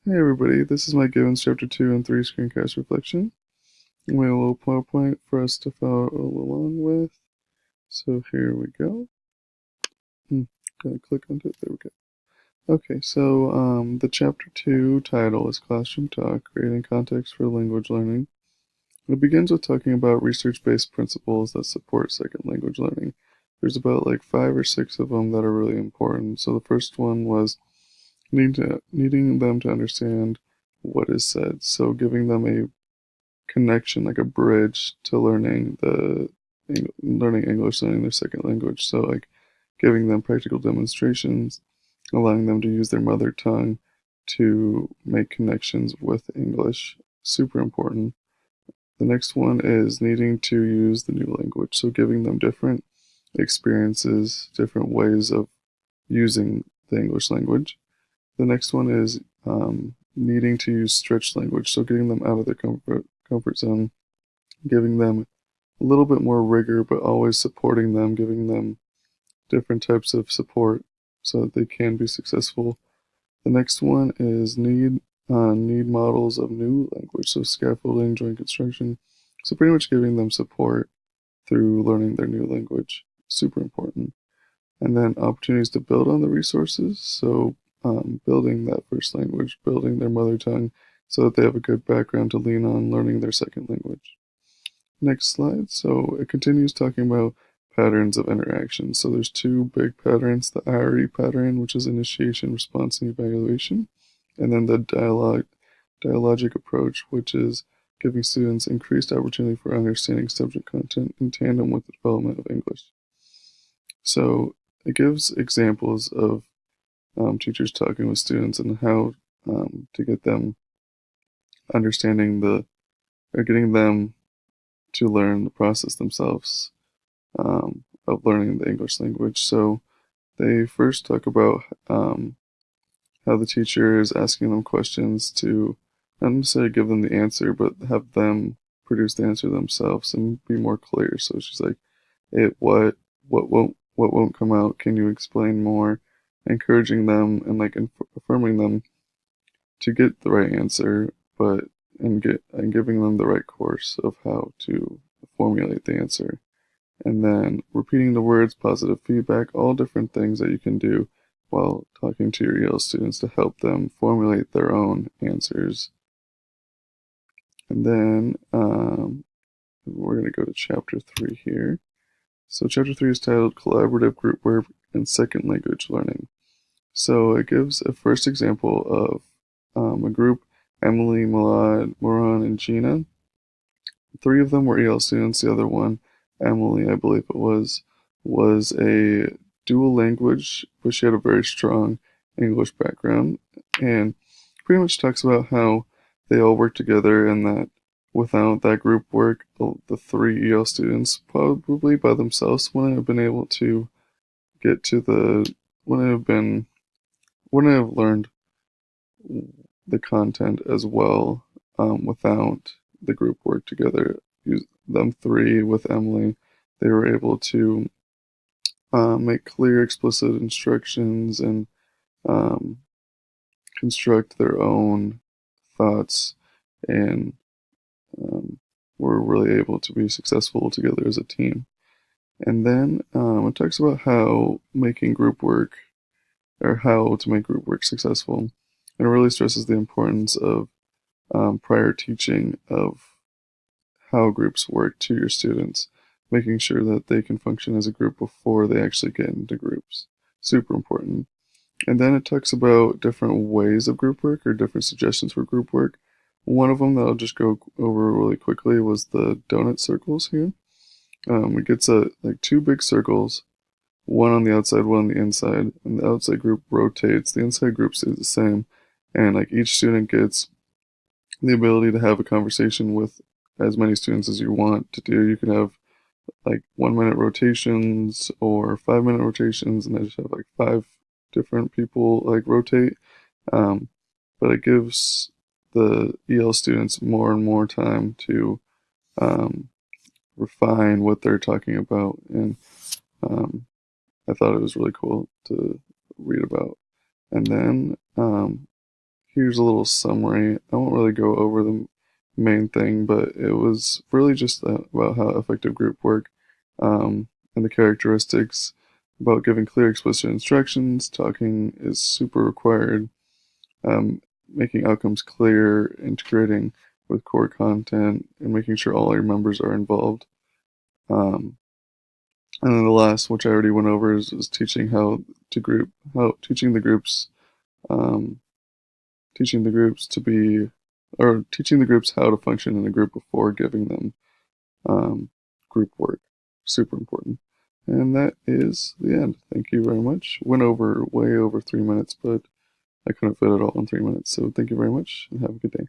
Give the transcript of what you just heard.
Hey everybody, this is my Gibbons Chapter 2 and 3 Screencast reflection. We have a little PowerPoint for us to follow along with. So here we go. Gotta click onto it, there we go. Okay, so the Chapter 2 title is Classroom Talk, Creating Context for Language Learning. It begins with talking about research-based principles that support second language learning. There's about like 5 or 6 of them that are really important. So the first one was needing them to understand what is said. So giving them a connection, like a bridge to learning English, learning their second language. So like giving them practical demonstrations, allowing them to use their mother tongue to make connections with English. Super important. The next one is needing to use the new language. So giving them different experiences, different ways of using the English language. The next one is needing to use stretched language, so getting them out of their comfort zone, giving them a little bit more rigor, but always supporting them, giving them different types of support so that they can be successful. The next one is need models of new language, so scaffolding, joint construction. So pretty much giving them support through learning their new language, super important. And then opportunities to build on the resources, so building that first language, building their mother tongue, so that they have a good background to lean on learning their second language. Next slide. So it continues talking about patterns of interaction. So there's two big patterns, the IRE pattern, which is initiation, response, and evaluation, and then the dialogic approach, which is giving students increased opportunity for understanding subject content in tandem with the development of English. So it gives examples of teachers talking with students and how to get them understanding or getting them to learn the process themselves of learning the English language. So they first talk about how the teacher is asking them questions to not necessarily give them the answer, but have them produce the answer themselves and be more clear. So she's like, what won't come out? Can you explain more? Encouraging them and like affirming them to get the right answer, but and giving them the right course of how to formulate the answer. And then repeating the words, positive feedback, all different things that you can do while talking to your EL students to help them formulate their own answers. And then we're going to go to chapter 3 here. So chapter 3 is titled Collaborative Group Work and Second Language Learning. So it gives a first example of a group, Emily, Milad, Moran, and Gina. 3 of them were EL students. The other one, Emily, I believe it was a dual language, but she had a very strong English background. And pretty much talks about how they all work together and that without that group work, the 3 EL students probably by themselves wouldn't have been able to get to wouldn't have learned the content as well without the group work together. Them 3 with Emily, they were able to make clear, explicit instructions and um, construct their own thoughts and were really able to be successful together as a team. And then it talks about how making group work or how to make group work successful. And it really stresses the importance of prior teaching of how groups work to your students, making sure that they can function as a group before they actually get into groups. Super important. And then it talks about different ways of group work or different suggestions for group work. One of them that I'll just go over really quickly was the donut circles here. It gets like 2 big circles, one on the outside, one on the inside, and the outside group rotates. The inside group stays the same, and like each student gets the ability to have a conversation with as many students as you want to do. You can have like 1-minute rotations or 5-minute rotations, and I just have like 5 different people like rotate. But it gives the EL students more and more time to refine what they're talking about, and I thought it was really cool to read about. And then here's a little summary. I won't really go over the main thing, but it was really just about how effective group work, and the characteristics, about giving clear, explicit instructions. Talking is super required. Making outcomes clear, integrating with core content, and making sure all your members are involved. And then the last, which I already went over, is teaching teaching the groups, um, teaching the groups to be, or teaching the groups how to function in a group before giving them group work. Super important. And that is the end. Thank you very much. Went over way over 3 minutes, but I couldn't fit it all in 3 minutes. So thank you very much and have a good day.